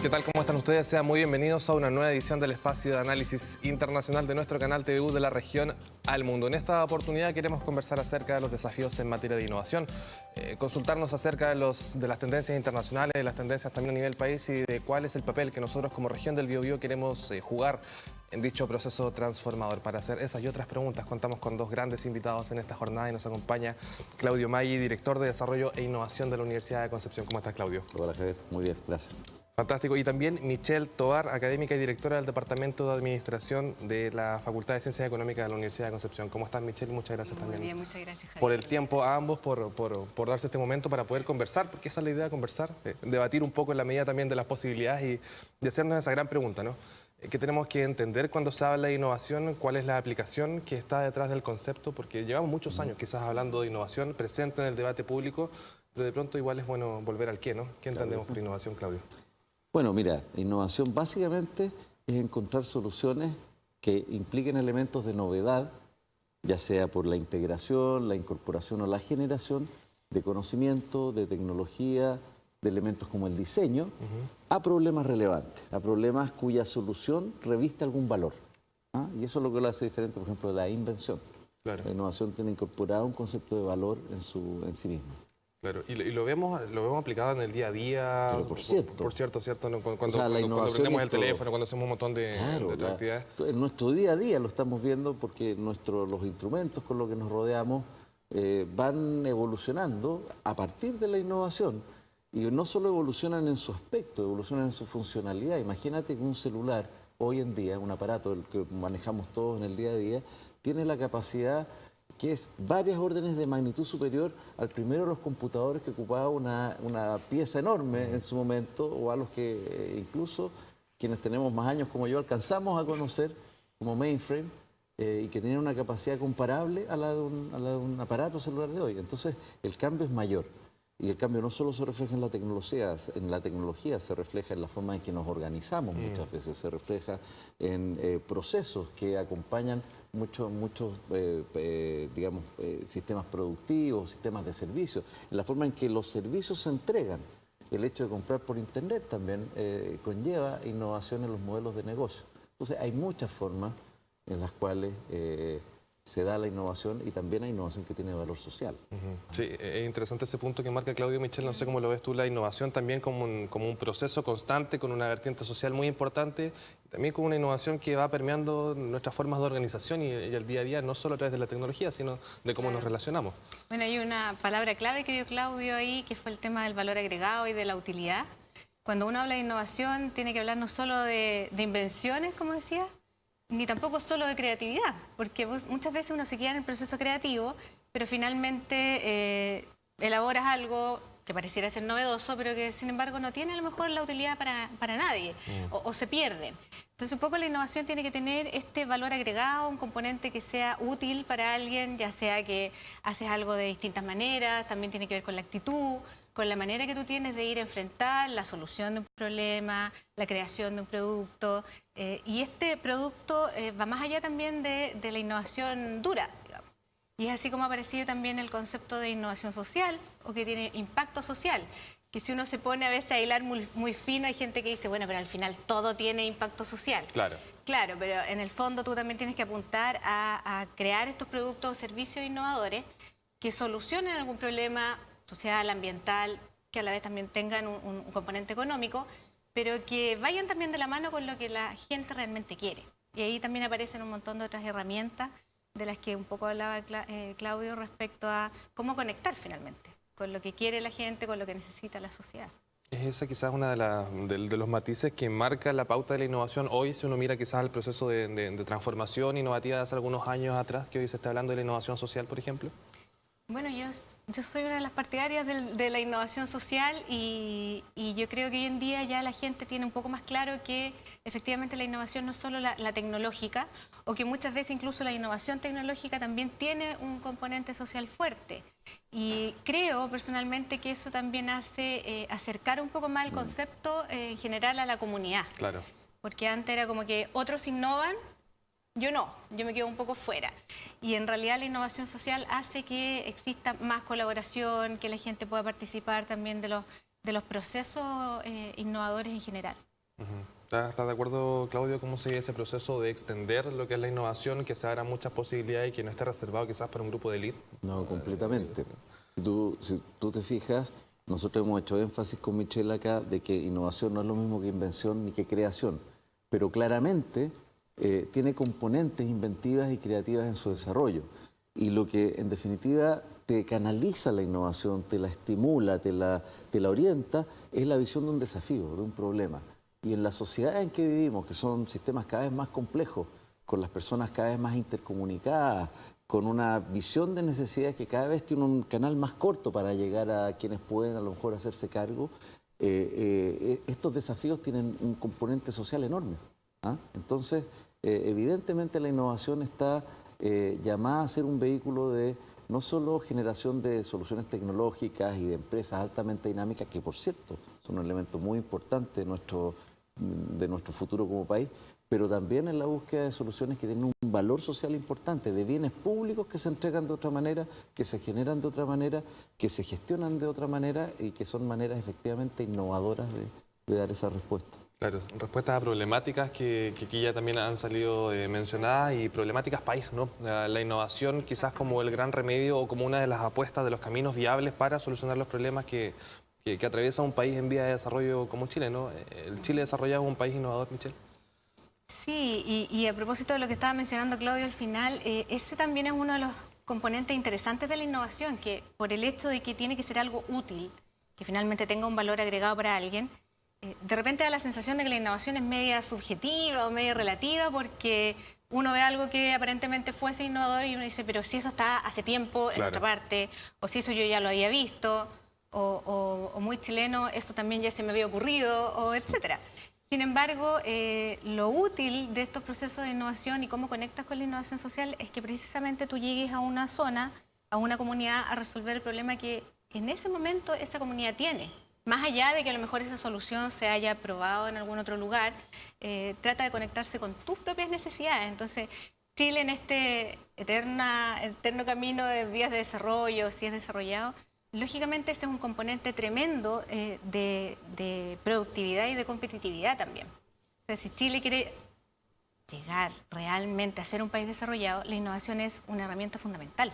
¿Qué tal? ¿Cómo están ustedes? Sean muy bienvenidos a una nueva edición del espacio de análisis internacional de nuestro canal TVU de la región al mundo. En esta oportunidad queremos conversar acerca de los desafíos en materia de innovación, consultarnos acerca de las tendencias internacionales, de las tendencias también a nivel país y de cuál es el papel que nosotros como región del Biobío queremos jugar en dicho proceso transformador. Para hacer esas y otras preguntas contamos con dos grandes invitados en esta jornada y nos acompaña Claudio Maggi, director de Desarrollo e Innovación de la Universidad de Concepción. ¿Cómo estás, Claudio? Hola, Javier. Muy bien, gracias. Fantástico. Y también Michelle Tovar, académica y directora del Departamento de Administración de la Facultad de Ciencias Económicas de la Universidad de Concepción. ¿Cómo estás, Michelle? Muchas gracias también. Muy bien, muchas gracias, Javier. Por el tiempo a ambos, por darse este momento para poder conversar, porque esa es la idea, conversar, debatir un poco en la medida también de las posibilidades y hacernos esa gran pregunta, ¿no? ¿Qué tenemos que entender cuando se habla de innovación? ¿Cuál es la aplicación que está detrás del concepto? Porque llevamos muchos años quizás hablando de innovación presente en el debate público, pero de pronto igual es bueno volver al qué, ¿no? ¿Qué entendemos por innovación, Claudio? Bueno, mira, innovación básicamente es encontrar soluciones que impliquen elementos de novedad, ya sea por la integración, la incorporación o la generación de conocimiento, de tecnología, de elementos como el diseño, a problemas relevantes, a problemas cuya solución reviste algún valor. ¿Ah? Y eso es lo que lo hace diferente, por ejemplo, de la invención. Claro. La innovación tiene incorporado un concepto de valor en sí mismo. Claro, y lo vemos aplicado en el día a día. Pero por cierto. Por cierto, ¿no? Cuando prendemos el teléfono, cuando hacemos un montón de actividades. En nuestro día a día lo estamos viendo porque los instrumentos con los que nos rodeamos van evolucionando a partir de la innovación. Y no solo evolucionan en su aspecto, evolucionan en su funcionalidad. Imagínate que un celular, hoy en día, un aparato el que manejamos todos en el día a día, tiene la capacidad que es varias órdenes de magnitud superior al primero de los computadores que ocupaba una pieza enorme en su momento, o a los que incluso quienes tenemos más años como yo alcanzamos a conocer como mainframe, y que tienen una capacidad comparable a la de un aparato celular de hoy. Entonces el cambio es mayor. Y el cambio no solo se refleja en la tecnología, se refleja en la forma en que nos organizamos muchas veces, se refleja en procesos que acompañan muchos sistemas productivos, sistemas de servicios, en la forma en que los servicios se entregan. El hecho de comprar por internet también conlleva innovación en los modelos de negocio. Entonces hay muchas formas en las cuales se da la innovación, y también hay innovación que tiene valor social. Sí, es interesante ese punto que marca Claudio. Michelle, no sé cómo lo ves tú, la innovación también como un proceso constante con una vertiente social muy importante, también como una innovación que va permeando nuestras formas de organización y el día a día, no solo a través de la tecnología, sino de cómo nos relacionamos. Bueno, hay una palabra clave que dio Claudio ahí, que fue el tema del valor agregado y de la utilidad. Cuando uno habla de innovación, tiene que hablar no solo de invenciones, como decía, ni tampoco solo de creatividad, porque muchas veces uno se queda en el proceso creativo, pero finalmente elaboras algo que pareciera ser novedoso, pero que sin embargo no tiene a lo mejor la utilidad para nadie, o se pierde. Entonces un poco la innovación tiene que tener este valor agregado, un componente que sea útil para alguien, ya sea que haces algo de distintas maneras, también tiene que ver con la actitud, con la manera que tú tienes de ir a enfrentar la solución de un problema, la creación de un producto. Y este producto va más allá también de la innovación dura, digamos. Y es así como ha aparecido también el concepto de innovación social, o que tiene impacto social. Que si uno se pone a veces a hilar muy fino, hay gente que dice, bueno, pero al final todo tiene impacto social. Claro. Claro, pero en el fondo tú también tienes que apuntar a crear estos productos o servicios innovadores que solucionen algún problema social, ambiental, que a la vez también tengan un componente económico, pero que vayan también de la mano con lo que la gente realmente quiere. Y ahí también aparecen un montón de otras herramientas de las que un poco hablaba Claudio respecto a cómo conectar finalmente con lo que quiere la gente, con lo que necesita la sociedad. Es esa quizás una de los matices que marca la pauta de la innovación hoy, si uno mira quizás el proceso de transformación innovativa de hace algunos años atrás, que hoy se está hablando de la innovación social, por ejemplo. Bueno, yo soy una de las partidarias de la innovación social y yo creo que hoy en día ya la gente tiene un poco más claro que efectivamente la innovación no es solo la tecnológica, o que muchas veces incluso la innovación tecnológica también tiene un componente social fuerte. Y creo personalmente que eso también hace acercar un poco más el concepto en general a la comunidad. Claro. Porque antes era como que otros innovan, yo no, yo me quedo un poco fuera. Y en realidad la innovación social hace que exista más colaboración, que la gente pueda participar también de los procesos innovadores en general. ¿Estás de acuerdo, Claudio, cómo sigue ese proceso de extender lo que es la innovación, que se abran muchas posibilidades y que no esté reservado quizás para un grupo de élite? No, completamente. Si tú te fijas, nosotros hemos hecho énfasis con Michelle acá de que innovación no es lo mismo que invención ni que creación, pero claramente tiene componentes inventivas y creativas en su desarrollo. Y lo que en definitiva te canaliza la innovación, te la estimula, te la orienta, es la visión de un desafío, de un problema. Y en la sociedad en que vivimos, que son sistemas cada vez más complejos, con las personas cada vez más intercomunicadas, con una visión de necesidades que cada vez tiene un canal más corto para llegar a quienes pueden a lo mejor hacerse cargo, estos desafíos tienen un componente social enorme. ¿Ah? Entonces, evidentemente la innovación está llamada a ser un vehículo de no solo generación de soluciones tecnológicas y de empresas altamente dinámicas, que por cierto son un elemento muy importante de nuestro futuro como país, pero también en la búsqueda de soluciones que tienen un valor social importante, de bienes públicos que se entregan de otra manera, que se generan de otra manera, que se gestionan de otra manera y que son maneras efectivamente innovadoras de dar esa respuesta. Claro, respuestas a problemáticas que aquí ya también han salido mencionadas y problemáticas país, ¿no? La innovación quizás como el gran remedio o como una de las apuestas de los caminos viables para solucionar los problemas que atraviesa un país en vía de desarrollo como Chile, ¿no? ¿El Chile desarrollado es un país innovador, Michelle? Sí, y a propósito de lo que estaba mencionando Claudio al final, ese también es uno de los componentes interesantes de la innovación, que por el hecho de que tiene que ser algo útil, que finalmente tenga un valor agregado para alguien, de repente da la sensación de que la innovación es media subjetiva o media relativa porque uno ve algo que aparentemente fuese innovador y uno dice, pero si eso está hace tiempo en otra parte, o si eso yo ya lo había visto, o muy chileno, eso también ya se me había ocurrido, o etcétera. Sin embargo, lo útil de estos procesos de innovación y cómo conectas con la innovación social es que precisamente tú llegues a una zona, a una comunidad, a resolver el problema que en ese momento esa comunidad tiene. Más allá de que a lo mejor esa solución se haya probado en algún otro lugar, trata de conectarse con tus propias necesidades. Entonces, Chile en este eterno camino de vías de desarrollo, si es desarrollado, lógicamente ese es un componente tremendo de productividad y de competitividad también. O sea, si Chile quiere llegar realmente a ser un país desarrollado, la innovación es una herramienta fundamental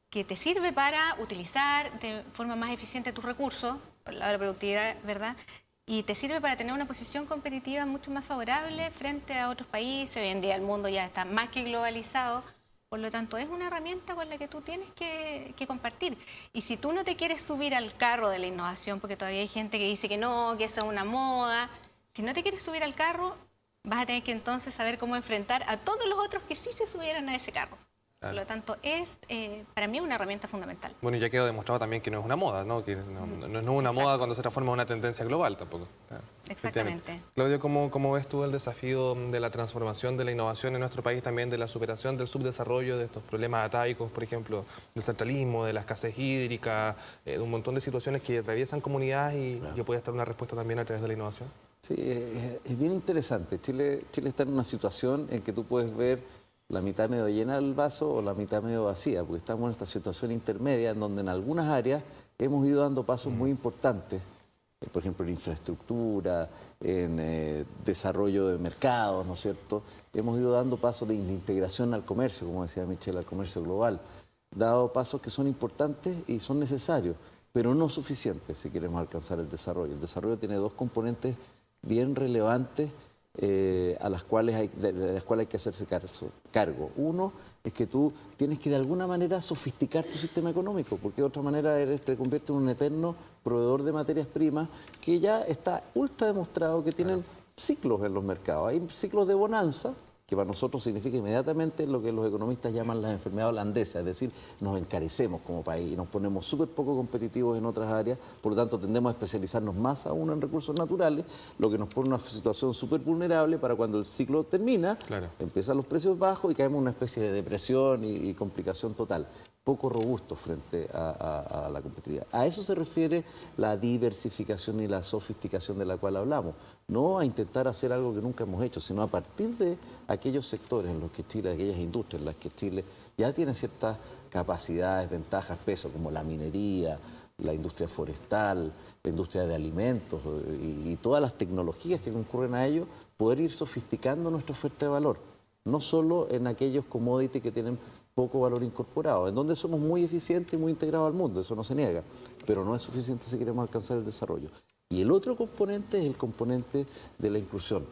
que te sirve para utilizar de forma más eficiente tus recursos, por la productividad, ¿verdad? Y te sirve para tener una posición competitiva mucho más favorable frente a otros países. Hoy en día el mundo ya está más que globalizado, por lo tanto es una herramienta con la que tú tienes que compartir. Y si tú no te quieres subir al carro de la innovación, porque todavía hay gente que dice que no, que eso es una moda, si no te quieres subir al carro, vas a tener que entonces saber cómo enfrentar a todos los otros que sí se subieran a ese carro. Por lo tanto, es para mí una herramienta fundamental. Bueno, y ya quedó demostrado también que no es una moda, ¿no? Que no es una moda cuando se transforma en una tendencia global tampoco. Exactamente. Claudio, ¿cómo ves tú el desafío de la transformación de la innovación en nuestro país, también de la superación del subdesarrollo, de estos problemas ataicos, por ejemplo, del centralismo, de la escasez hídrica, de un montón de situaciones que atraviesan comunidades y que puede estar una respuesta también a través de la innovación? Sí, es bien interesante. Chile está en una situación en que tú puedes ver la mitad medio llena del vaso o la mitad medio vacía, porque estamos en esta situación intermedia en donde en algunas áreas hemos ido dando pasos muy importantes, por ejemplo en infraestructura, en desarrollo de mercados, ¿no es cierto? Hemos ido dando pasos de integración al comercio, como decía Michelle, al comercio global, dado pasos que son importantes y son necesarios, pero no suficientes si queremos alcanzar el desarrollo. El desarrollo tiene dos componentes bien relevantes de las cuales hay que hacerse cargo. Uno es que tú tienes que de alguna manera sofisticar tu sistema económico, porque de otra manera te convierte en un eterno proveedor de materias primas que ya está ultra demostrado que tienen ciclos en los mercados. Hay ciclos de bonanza, que para nosotros significa inmediatamente lo que los economistas llaman la enfermedad holandesa, es decir, nos encarecemos como país y nos ponemos súper poco competitivos en otras áreas, por lo tanto tendemos a especializarnos más aún en recursos naturales, lo que nos pone en una situación súper vulnerable para cuando el ciclo termina, empiezan los precios bajos y caemos en una especie de depresión y complicación total, poco robusto frente a la competitividad. A eso se refiere la diversificación y la sofisticación de la cual hablamos. No a intentar hacer algo que nunca hemos hecho, sino a partir de aquellos sectores en los que Chile, aquellas industrias en las que Chile ya tiene ciertas capacidades, ventajas, peso, como la minería, la industria forestal, la industria de alimentos y todas las tecnologías que concurren a ello, poder ir sofisticando nuestra oferta de valor, no solo en aquellos commodities que tienen poco valor incorporado, en donde somos muy eficientes y muy integrados al mundo, eso no se niega, pero no es suficiente si queremos alcanzar el desarrollo. Y el otro componente es el componente de la inclusión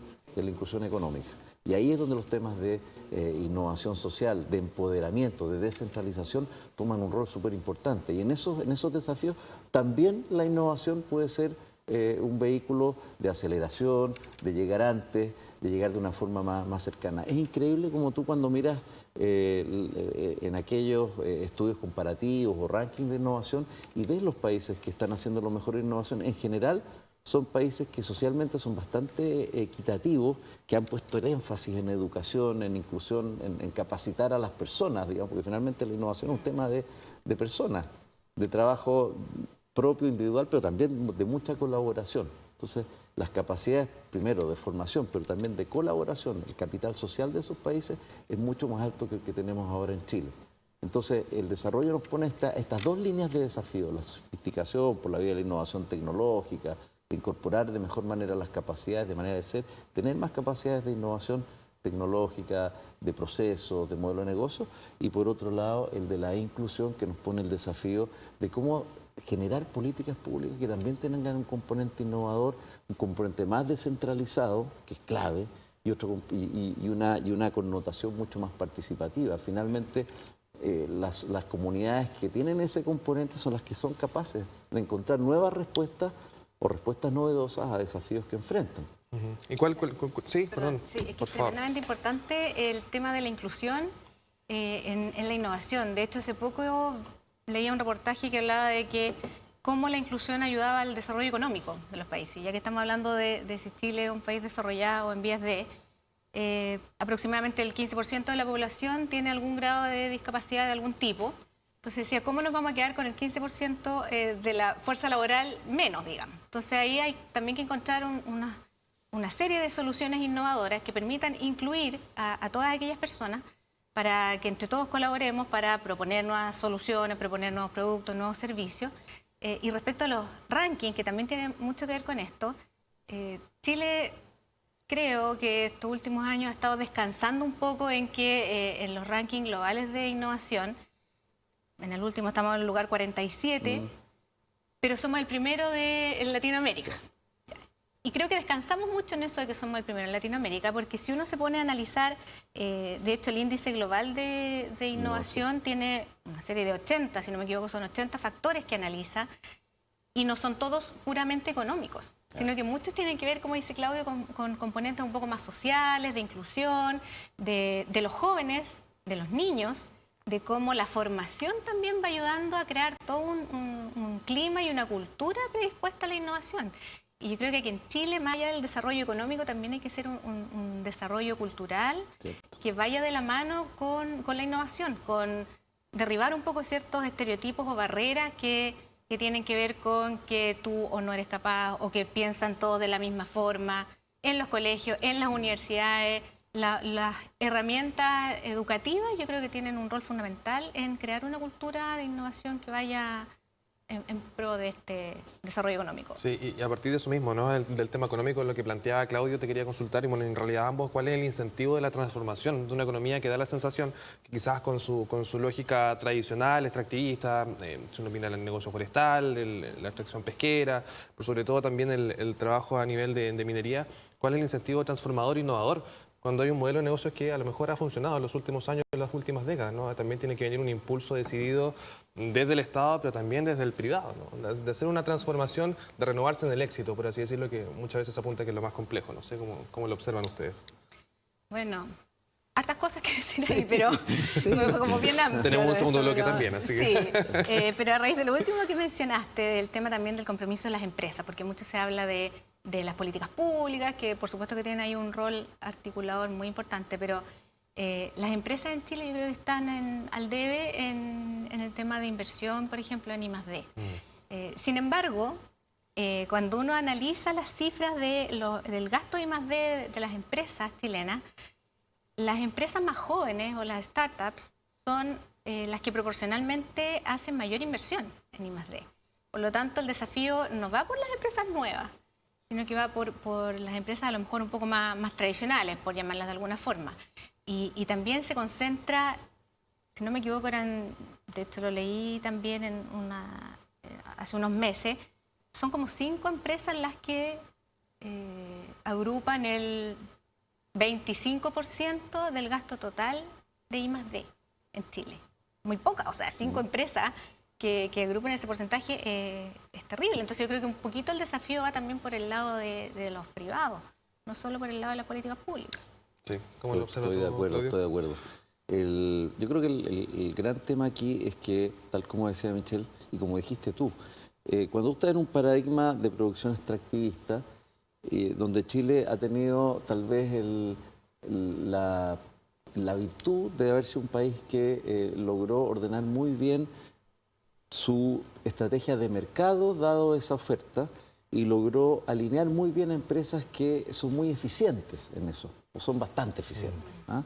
económica. Y ahí es donde los temas de innovación social, de empoderamiento, de descentralización toman un rol súper importante. Y en esos desafíos también la innovación puede ser un vehículo de aceleración, de llegar antes, de llegar de una forma más cercana. Es increíble como tú cuando miras en aquellos estudios comparativos o rankings de innovación y ves los países que están haciendo lo mejor en innovación, en general son países que socialmente son bastante equitativos, que han puesto el énfasis en educación, en inclusión, en capacitar a las personas, digamos, porque finalmente la innovación es un tema de personas, de trabajo propio, individual, pero también de mucha colaboración. Entonces, las capacidades, primero, de formación, pero también de colaboración, el capital social de esos países es mucho más alto que el que tenemos ahora en Chile. Entonces, el desarrollo nos pone estas dos líneas de desafío, la sofisticación por la vía de la innovación tecnológica, de incorporar de mejor manera las capacidades, de manera de ser, tener más capacidades de innovación tecnológica, de procesos, de modelo de negocio, y por otro lado, el de la inclusión que nos pone el desafío de cómo generar políticas públicas que también tengan un componente innovador, un componente más descentralizado, que es clave, y una connotación mucho más participativa. Finalmente, las comunidades que tienen ese componente son las que son capaces de encontrar nuevas respuestas o respuestas novedosas a desafíos que enfrentan. ¿Y sí, perdón, Sí, es que por es favor. tremendamente importante el tema de la inclusión en la innovación. De hecho, hace poco leía un reportaje que hablaba de que cómo la inclusión ayudaba al desarrollo económico de los países. Ya que estamos hablando de si Chile es un país desarrollado en vías de... aproximadamente el 15% de la población tiene algún grado de discapacidad de algún tipo. Entonces decía, ¿cómo nos vamos a quedar con el 15% de la fuerza laboral menos, digamos? Entonces ahí hay también que encontrar una serie de soluciones innovadoras que permitan incluir a todas aquellas personas para que entre todos colaboremos para proponer nuevas soluciones, proponer nuevos productos, nuevos servicios. Y respecto a los rankings, que también tienen mucho que ver con esto, Chile creo que estos últimos años ha estado descansando un poco en que en los rankings globales de innovación, en el último estamos en el lugar 47, pero somos el primero en Latinoamérica. Y creo que descansamos mucho en eso de que somos el primero en Latinoamérica, porque si uno se pone a analizar, de hecho el índice global de innovación tiene una serie de 80, si no me equivoco, son 80 factores que analiza, y no son todos puramente económicos, sino que muchos tienen que ver, como dice Claudio, con componentes un poco más sociales, de inclusión, de los jóvenes, de los niños, de cómo la formación también va ayudando a crear todo un clima y una cultura predispuesta a la innovación. Y yo creo que aquí en Chile, más allá del desarrollo económico, también hay que hacer un desarrollo cultural que vaya de la mano con la innovación, con derribar un poco ciertos estereotipos o barreras que tienen que ver con que tú o no eres capaz o que piensan todos de la misma forma, en los colegios, en las universidades. Las herramientas educativas yo creo que tienen un rol fundamental en crear una cultura de innovación que vaya en pro de este desarrollo económico. Sí, y a partir de eso mismo, ¿no? Del tema económico, lo que planteaba Claudio, te quería consultar, y bueno, en realidad ambos, ¿cuál es el incentivo de la transformación de una economía que da la sensación que quizás con su lógica tradicional, extractivista, si uno mira el negocio forestal, la extracción pesquera, pero sobre todo también el trabajo a nivel de minería, ¿cuál es el incentivo transformador e innovador? Cuando hay un modelo de negocios que a lo mejor ha funcionado en los últimos años, en las últimas décadas, ¿no? También tiene que venir un impulso decidido desde el Estado, pero también desde el privado, ¿no? De hacer una transformación, de renovarse en el éxito, por así decirlo, que muchas veces apunta que es lo más complejo. No sé cómo lo observan ustedes. Bueno, hartas cosas que decir ahí, pero como bien amplio. Tenemos un segundo bloque también, así que... Sí, pero a raíz de lo último que mencionaste, del tema también del compromiso de las empresas, porque mucho se habla de las políticas públicas, que por supuesto que tienen ahí un rol articulador muy importante, pero las empresas en Chile yo creo que están al debe en el tema de inversión, por ejemplo, en I+D. Sin embargo, cuando uno analiza las cifras del gasto de I+D de las empresas chilenas, las empresas más jóvenes o las startups son las que proporcionalmente hacen mayor inversión en I+D. Por lo tanto, el desafío no va por las empresas nuevas, sino que va por las empresas a lo mejor un poco más tradicionales, por llamarlas de alguna forma. Y también se concentra, si no me equivoco, de hecho lo leí también hace unos meses, son como 5 empresas las que agrupan el 25% del gasto total de I+D en Chile. Muy poca, o sea, 5 empresas que agrupan ese porcentaje es terrible. Entonces yo creo que un poquito el desafío va también por el lado de los privados, no solo por el lado de la política pública. Sí, ¿cómo lo observas tú, Estoy de acuerdo. Yo creo que el gran tema aquí es que, tal como decía Michelle, y como dijiste tú, cuando usted en un paradigma de producción extractivista, donde Chile ha tenido tal vez la virtud de haber sido un país que logró ordenar muy bien su estrategia de mercado, dado esa oferta, y logró alinear muy bien a empresas que son muy eficientes en eso, o son bastante eficientes. ¿Ah?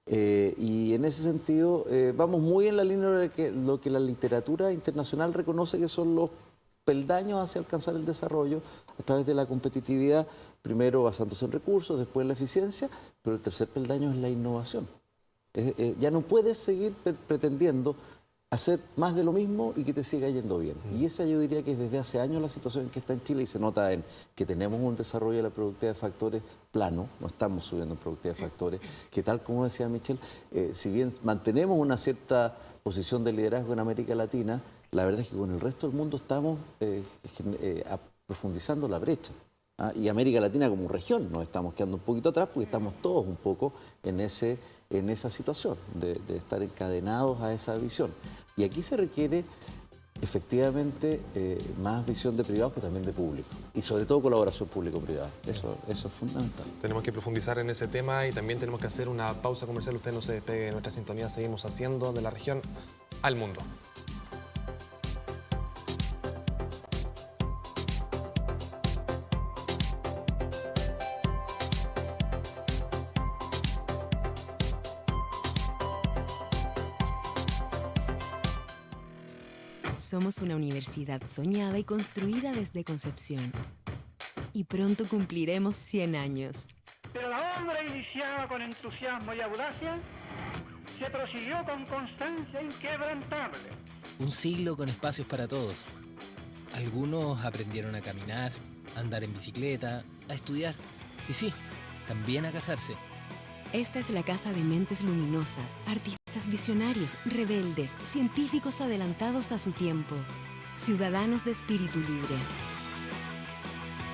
Y en ese sentido vamos muy en la línea de lo que la literatura internacional reconoce que son los peldaños hacia alcanzar el desarrollo a través de la competitividad, primero basándose en recursos, después en la eficiencia, pero el tercer peldaño es la innovación. Ya no puedes seguir pretendiendo hacer más de lo mismo y que te siga yendo bien. Y esa yo diría que es desde hace años la situación en que está en Chile, y se nota en que tenemos un desarrollo de la productividad de factores plano, no estamos subiendo en productividad de factores, que tal como decía Michelle, si bien mantenemos una cierta posición de liderazgo en América Latina, la verdad es que con el resto del mundo estamos profundizando la brecha. ¿Ah? Y América Latina como región nos estamos quedando un poquito atrás porque estamos todos un poco en esa situación de estar encadenados a esa visión. Y aquí se requiere efectivamente más visión de privado, pero también de público. Y sobre todo colaboración público-privada. Eso es fundamental. Tenemos que profundizar en ese tema y también tenemos que hacer una pausa comercial. Usted no se despegue de nuestra sintonía. Seguimos haciendo de la región al mundo. Somos una universidad soñada y construida desde concepción. Y pronto cumpliremos 100 años. Pero la obra iniciada con entusiasmo y audacia se prosiguió con constancia inquebrantable. Un siglo con espacios para todos. Algunos aprendieron a caminar, a andar en bicicleta, a estudiar. Y sí, también a casarse. Esta es la casa de mentes luminosas, artistas visionarios, rebeldes, científicos adelantados a su tiempo, ciudadanos de espíritu libre.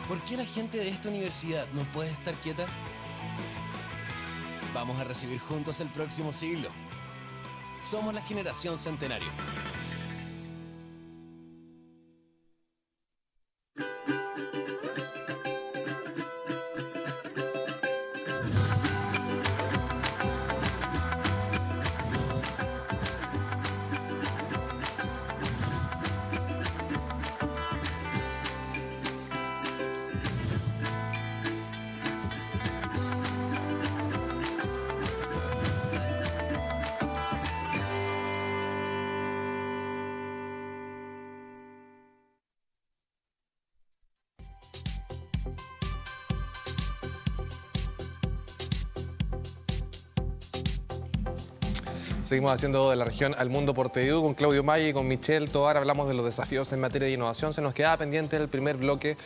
¿Por qué la gente de esta universidad no puede estar quieta? Vamos a recibir juntos el próximo siglo. Somos la generación centenario. Seguimos haciendo de la región al mundo por TVU con Claudio Maggi y con Michelle Tovar. Hablamos de los desafíos en materia de innovación. Se nos quedaba pendiente el primer bloque,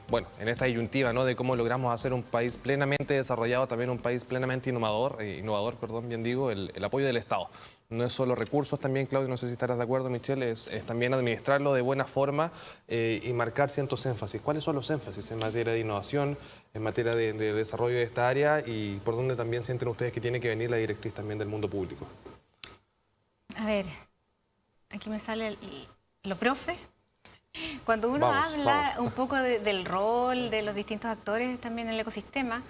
bueno, en esta disyuntiva, ¿no?, de cómo logramos hacer un país plenamente desarrollado, también un país plenamente innovador, bien digo, el apoyo del Estado. No es solo recursos también, Claudio, no sé si estarás de acuerdo, Michelle, es también administrarlo de buena forma y marcar ciertos énfasis. ¿Cuáles son los énfasis en materia de innovación, en materia de desarrollo de esta área y por dónde también sienten ustedes que tiene que venir la directriz también del mundo público? A ver, aquí me sale lo profe. Cuando uno habla un poco del rol de los distintos actores también en el ecosistema,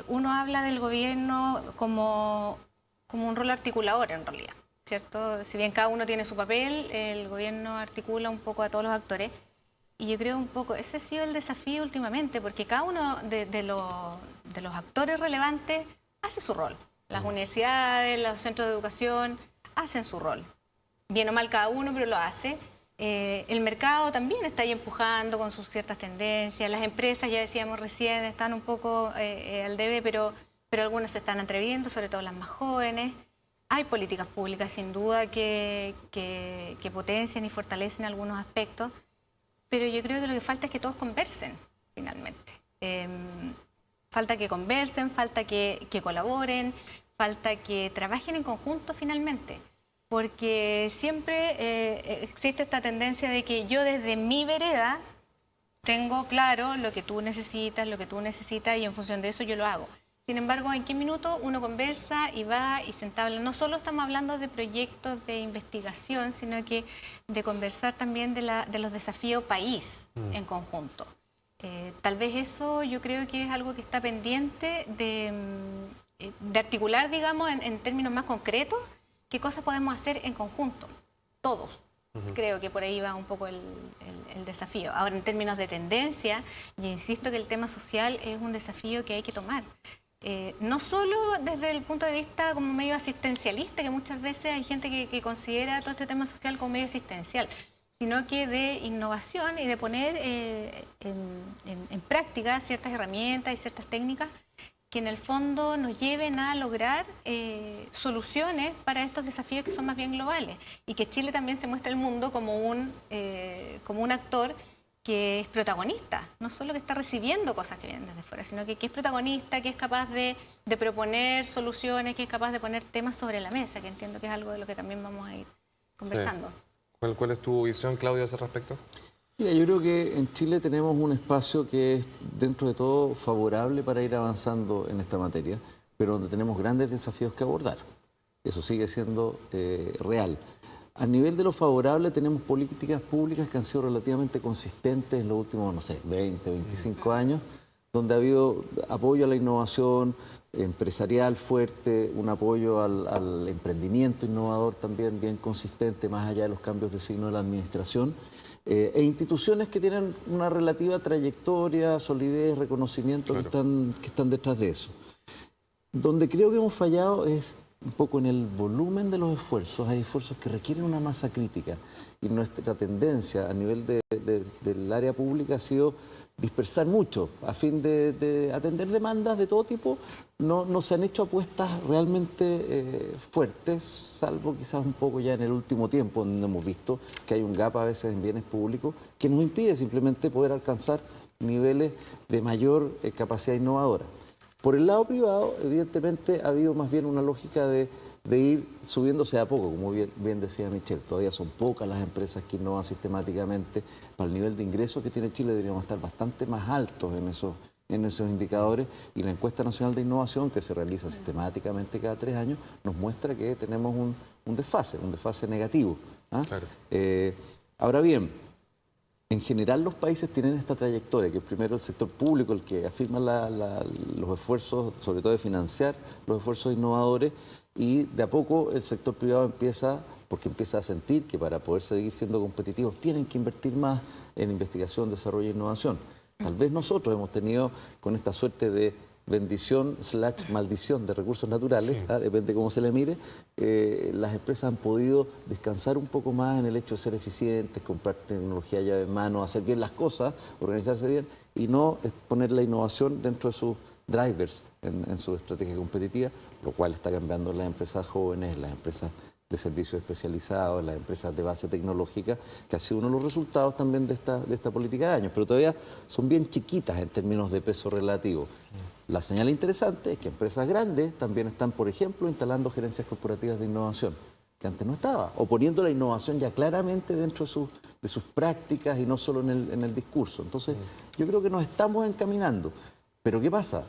uno habla del gobierno como un rol articulador en realidad, ¿cierto? Si bien cada uno tiene su papel, el gobierno articula un poco a todos los actores. Y yo creo un poco, ese ha sido el desafío últimamente, porque cada uno de los actores relevantes hace su rol. Las universidades, los centros de educación hacen su rol. Bien o mal cada uno, pero lo hace. El mercado también está ahí empujando con sus ciertas tendencias. Las empresas, ya decíamos recién, están un poco al debe, pero algunas se están atreviendo, sobre todo las más jóvenes. Hay políticas públicas, sin duda, que potencian y fortalecen algunos aspectos, pero yo creo que lo que falta es que todos conversen, finalmente. Falta que conversen, falta que colaboren, falta que trabajen en conjunto, finalmente. Porque siempre existe esta tendencia de que yo desde mi vereda tengo claro lo que tú necesitas y en función de eso yo lo hago. Sin embargo, ¿en qué minuto uno conversa y va y se entabla? No solo estamos hablando de proyectos de investigación, sino que de conversar también de los desafíos país en conjunto. Tal vez eso yo creo que es algo que está pendiente de articular, digamos, en términos más concretos, qué cosas podemos hacer en conjunto, todos. Creo que por ahí va un poco el desafío. Ahora, en términos de tendencia, yo insisto que el tema social es un desafío que hay que tomar. No solo desde el punto de vista como medio asistencialista, que muchas veces hay gente que considera todo este tema social como medio asistencial, sino que de innovación y de poner en práctica ciertas herramientas y ciertas técnicas que en el fondo nos lleven a lograr soluciones para estos desafíos que son más bien globales, y que Chile también se muestre al mundo como un actor que es protagonista, no solo que está recibiendo cosas que vienen desde fuera, sino que es protagonista, que es capaz de proponer soluciones, que es capaz de poner temas sobre la mesa, que entiendo que es algo de lo que también vamos a ir conversando. Sí. ¿Cuál es tu visión, Claudio, a ese respecto? Mira, yo creo que en Chile tenemos un espacio que es, dentro de todo, favorable para ir avanzando en esta materia, pero donde tenemos grandes desafíos que abordar. Eso sigue siendo real. A nivel de lo favorable, tenemos políticas públicas que han sido relativamente consistentes en los últimos, no sé, 20, 25 años, donde ha habido apoyo a la innovación empresarial fuerte, un apoyo al emprendimiento innovador también bien consistente, más allá de los cambios de signo de la administración, e instituciones que tienen una relativa trayectoria, solidez, reconocimiento, claro, que están detrás de eso. Donde creo que hemos fallado es un poco en el volumen de los esfuerzos. Hay esfuerzos que requieren una masa crítica, y nuestra tendencia a nivel del área pública ha sido dispersar mucho a fin de atender demandas de todo tipo. No se han hecho apuestas realmente fuertes, salvo quizás un poco ya en el último tiempo, donde hemos visto que hay un gap a veces en bienes públicos que nos impide simplemente poder alcanzar niveles de mayor capacidad innovadora. Por el lado privado, evidentemente, ha habido más bien una lógica de ir subiéndose a poco, como bien decía Michelle. Todavía son pocas las empresas que innovan sistemáticamente. Para el nivel de ingresos que tiene Chile deberíamos estar bastante más altos en esos indicadores, y la encuesta nacional de innovación, que se realiza sistemáticamente cada 3 años, nos muestra que tenemos un desfase negativo. Claro. Ahora bien, en general los países tienen esta trayectoria, que primero el sector público, el que afirma los esfuerzos, sobre todo de financiar los esfuerzos innovadores, y de a poco el sector privado empieza a sentir que para poder seguir siendo competitivos tienen que invertir más en investigación, desarrollo e innovación. Tal vez nosotros hemos tenido, con esta suerte de bendición/maldición de recursos naturales, depende cómo se le mire, las empresas han podido descansar un poco más en el hecho de ser eficientes, comprar tecnología llave en mano, hacer bien las cosas, organizarse bien, y no poner la innovación dentro de sus drivers en su estrategia competitiva, lo cual está cambiando en las empresas jóvenes, las empresas de servicios especializados, las empresas de base tecnológica, que ha sido uno de los resultados también de esta política de años, pero todavía son bien chiquitas en términos de peso relativo. La señal interesante es que empresas grandes también están, por ejemplo, instalando gerencias corporativas de innovación, que antes no estaba, o poniendo la innovación ya claramente dentro de sus prácticas y no solo en el discurso. Entonces, yo creo que nos estamos encaminando. Pero ¿qué pasa?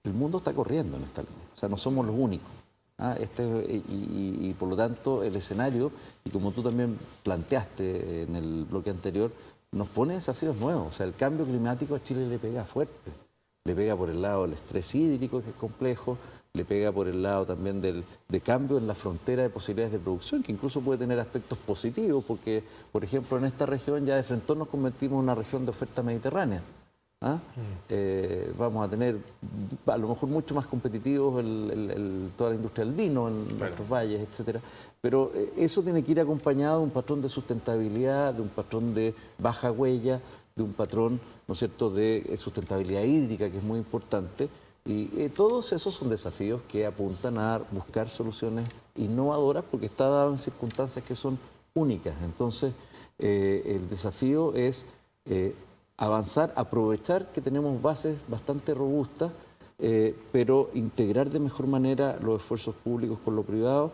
El mundo está corriendo en esta línea, o sea, no somos los únicos. Y por lo tanto el escenario, y como tú también planteaste en el bloque anterior, nos pone desafíos nuevos. O sea, el cambio climático a Chile le pega fuerte. Le pega por el lado del estrés hídrico, que es complejo, le pega por el lado también de cambio en la frontera de posibilidades de producción, que incluso puede tener aspectos positivos, porque, por ejemplo, en esta región ya de frente nos convertimos en una región de oferta mediterránea. ¿ah? Vamos a tener a lo mejor mucho más competitivos toda la industria del vino en nuestros valles, etcétera. Pero eso tiene que ir acompañado de un patrón de sustentabilidad, de un patrón de baja huella, de un patrón, ¿no es cierto?, de sustentabilidad hídrica, que es muy importante. Y todos esos son desafíos que apuntan a buscar soluciones innovadoras porque está dado en circunstancias que son únicas. Entonces, el desafío es avanzar, aprovechar que tenemos bases bastante robustas, pero integrar de mejor manera los esfuerzos públicos con lo privado,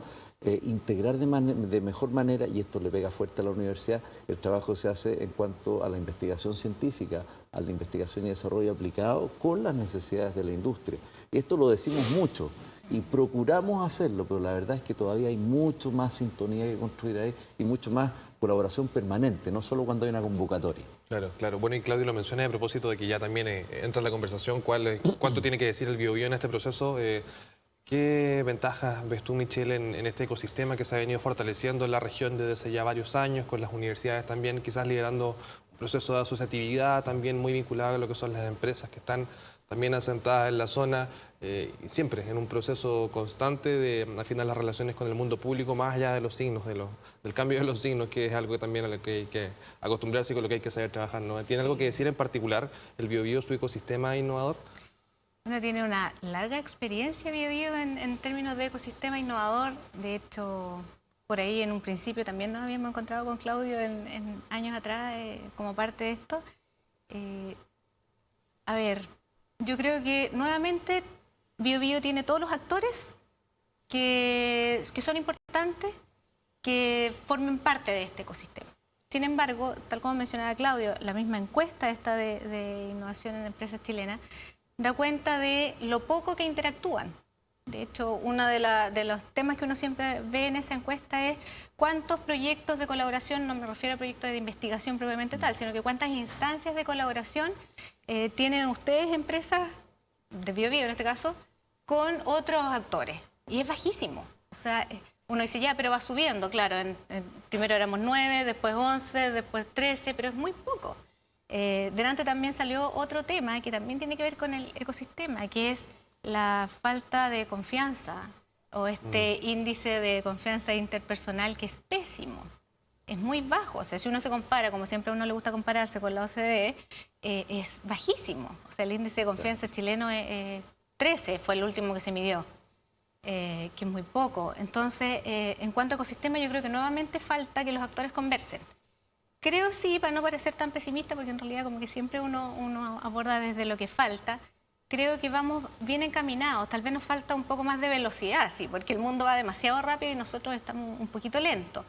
integrar de mejor manera, y esto le pega fuerte a la universidad, el trabajo se hace en cuanto a la investigación científica, a la investigación y desarrollo aplicado con las necesidades de la industria. Y esto lo decimos mucho y procuramos hacerlo, pero la verdad es que todavía hay mucho más sintonía que construir ahí y mucho más colaboración permanente, no solo cuando hay una convocatoria. Claro, claro. Bueno, y Claudio lo mencioné a propósito de que ya también entra en la conversación cuánto tiene que decir el Biobío en este proceso. ¿Qué ventajas ves tú, Michelle, en este ecosistema que se ha venido fortaleciendo en la región desde hace ya varios años, con las universidades también quizás liderando un proceso de asociatividad también muy vinculado a lo que son las empresas que están también asentadas en la zona, y siempre en un proceso constante de afinar las relaciones con el mundo público, más allá de los signos, del cambio de los signos, que es algo que también a lo que hay que acostumbrarse y con lo que hay que saber trabajar, ¿no? ¿Tiene algo que decir en particular el Biobío, su ecosistema innovador? Uno tiene una larga experiencia Biobío en términos de ecosistema innovador. De hecho, por ahí en un principio también nos habíamos encontrado con Claudio en años atrás como parte de esto. A ver, yo creo que nuevamente Biobío tiene todos los actores que son importantes, que formen parte de este ecosistema. Sin embargo, tal como mencionaba Claudio, la misma encuesta esta de innovación en empresas chilenas da cuenta de lo poco que interactúan. De hecho, uno de los temas que uno siempre ve en esa encuesta es cuántos proyectos de colaboración, no me refiero a proyectos de investigación propiamente tal, sino que cuántas instancias de colaboración tienen ustedes, empresas de Biobío en este caso, con otros actores. Y es bajísimo. O sea, uno dice ya, pero va subiendo, claro. Primero éramos 9, después 11, después 13, pero es muy poco. Delante también salió otro tema que también tiene que ver con el ecosistema, que es la falta de confianza o este índice de confianza interpersonal que es pésimo, es muy bajo. O sea, si uno se compara, como siempre a uno le gusta compararse con la OCDE, es bajísimo. O sea, el índice de confianza chileno es 13, fue el último que se midió, que es muy poco. Entonces, en cuanto a ecosistema, yo creo que nuevamente falta que los actores conversen. Creo sí, para no parecer tan pesimista, porque en realidad como que siempre uno aborda desde lo que falta, creo que vamos bien encaminados. Tal vez nos falta un poco más de velocidad, sí, porque el mundo va demasiado rápido y nosotros estamos un poquito lentos.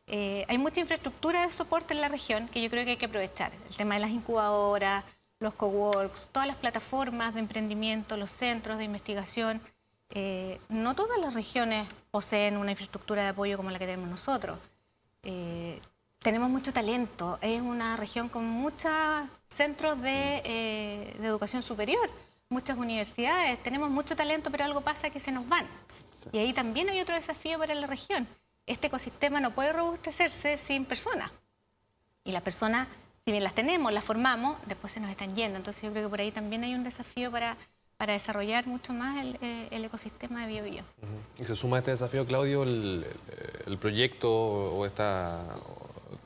Hay mucha infraestructura de soporte en la región que yo creo que hay que aprovechar. El tema de las incubadoras, los coworks, todas las plataformas de emprendimiento, los centros de investigación. No todas las regiones poseen una infraestructura de apoyo como la que tenemos nosotros. Tenemos mucho talento, es una región con muchos centros de educación superior, muchas universidades, tenemos mucho talento, pero algo pasa que se nos van. Y ahí también hay otro desafío para la región. Este ecosistema no puede robustecerse sin personas. Y las personas, si bien las tenemos, las formamos, después se nos están yendo. Entonces yo creo que por ahí también hay un desafío para desarrollar mucho más el ecosistema de Biobío. Y se suma a este desafío, Claudio, el proyecto o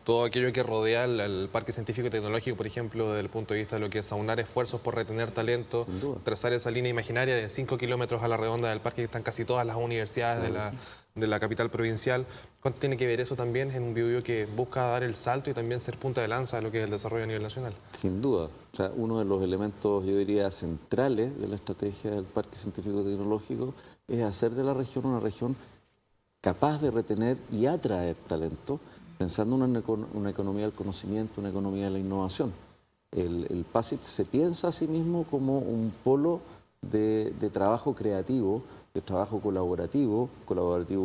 todo aquello que rodea al Parque Científico y Tecnológico, por ejemplo, desde el punto de vista de lo que es aunar esfuerzos por retener talento, trazar esa línea imaginaria de 5 kilómetros a la redonda del parque, que están casi todas las universidades de la capital provincial. ¿Cuánto tiene que ver eso también en un Biobío que busca dar el salto y también ser punta de lanza de lo que es el desarrollo a nivel nacional? Sin duda. O sea, uno de los elementos, yo diría, centrales de la estrategia del Parque Científico y Tecnológico es hacer de la región una región capaz de retener y atraer talento, pensando en una economía del conocimiento, una economía de la innovación. El PACIT se piensa a sí mismo como un polo de trabajo creativo, de trabajo colaborativo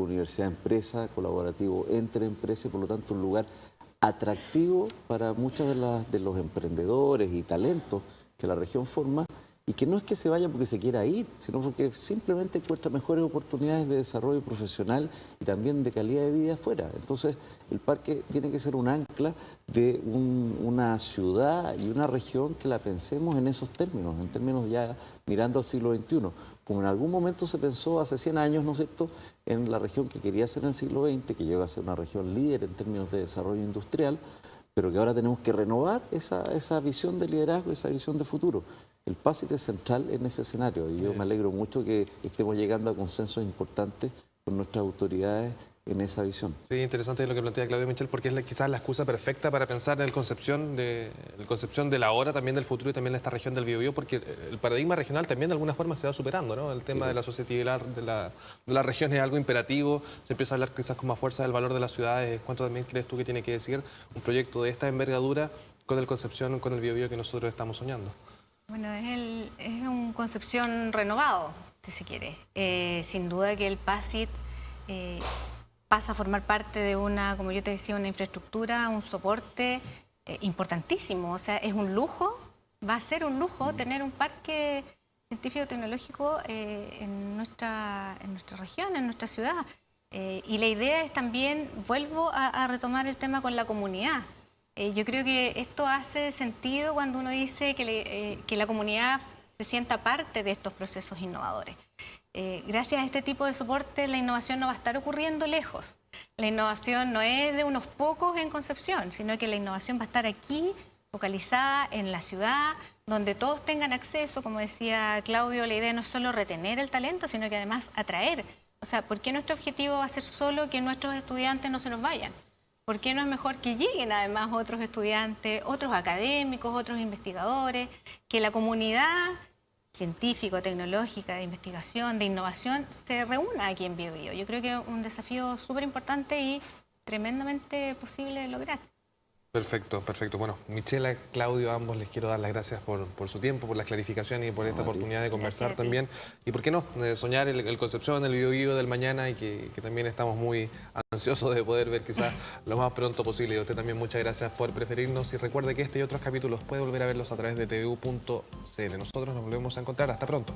universidad-empresa, colaborativo entre empresas, y por lo tanto un lugar atractivo para muchos de los emprendedores y talentos que la región forma, y que no es que se vaya porque se quiera ir, sino porque simplemente encuentra mejores oportunidades de desarrollo profesional y también de calidad de vida afuera. Entonces, el parque tiene que ser un ancla de una ciudad y una región que la pensemos en esos términos, en términos ya mirando al siglo XXI. Como en algún momento se pensó hace 100 años, ¿no es cierto?, en la región que quería ser en el siglo XX, que llegó a ser una región líder en términos de desarrollo industrial, pero que ahora tenemos que renovar esa visión de liderazgo, esa visión de futuro. El PASIT es central en ese escenario y yo me alegro mucho que estemos llegando a consensos importantes con nuestras autoridades en esa visión. Sí, interesante lo que plantea Claudio Michel, porque es quizás la excusa perfecta para pensar en el Concepción de la hora, también del futuro y también de esta región del Biobío, porque el paradigma regional también de alguna forma se va superando, ¿no? El tema de la asociatividad de la región es algo imperativo, se empieza a hablar quizás con más fuerza del valor de las ciudades. ¿Cuánto también crees tú que tiene que decir un proyecto de esta envergadura con el Concepción, con el Biobío que nosotros estamos soñando? Bueno, es un Concepción renovado, si se quiere. Sin duda que el PASIT pasa a formar parte de una, como yo te decía, una infraestructura, un soporte importantísimo. O sea, es un lujo, va a ser un lujo tener un parque científico-tecnológico en nuestra región, en nuestra ciudad. Y la idea es también, vuelvo a retomar el tema con la comunidad. Yo creo que esto hace sentido cuando uno dice que la comunidad se sienta parte de estos procesos innovadores. Gracias a este tipo de soporte, la innovación no va a estar ocurriendo lejos. La innovación no es de unos pocos en Concepción, sino que la innovación va a estar aquí, focalizada en la ciudad, donde todos tengan acceso. Como decía Claudio, la idea no es solo retener el talento, sino que además atraer. O sea, ¿por qué nuestro objetivo va a ser solo que nuestros estudiantes no se nos vayan? ¿Por qué no es mejor que lleguen además otros estudiantes, otros académicos, otros investigadores, que la comunidad científico, tecnológica, de investigación, de innovación, se reúna aquí en Biobío? Yo creo que es un desafío súper importante y tremendamente posible de lograr. Perfecto, perfecto. Bueno, Michela, Claudio, a ambos les quiero dar las gracias por su tiempo, por la clarificación y por esta oportunidad de conversar también. Y por qué no, soñar el Concepción, el Biobío del mañana, y que también estamos muy ansiosos de poder ver quizás lo más pronto posible. Y a usted también muchas gracias por preferirnos, y recuerde que este y otros capítulos puede volver a verlos a través de tvu.cl. Nosotros nos volvemos a encontrar. Hasta pronto.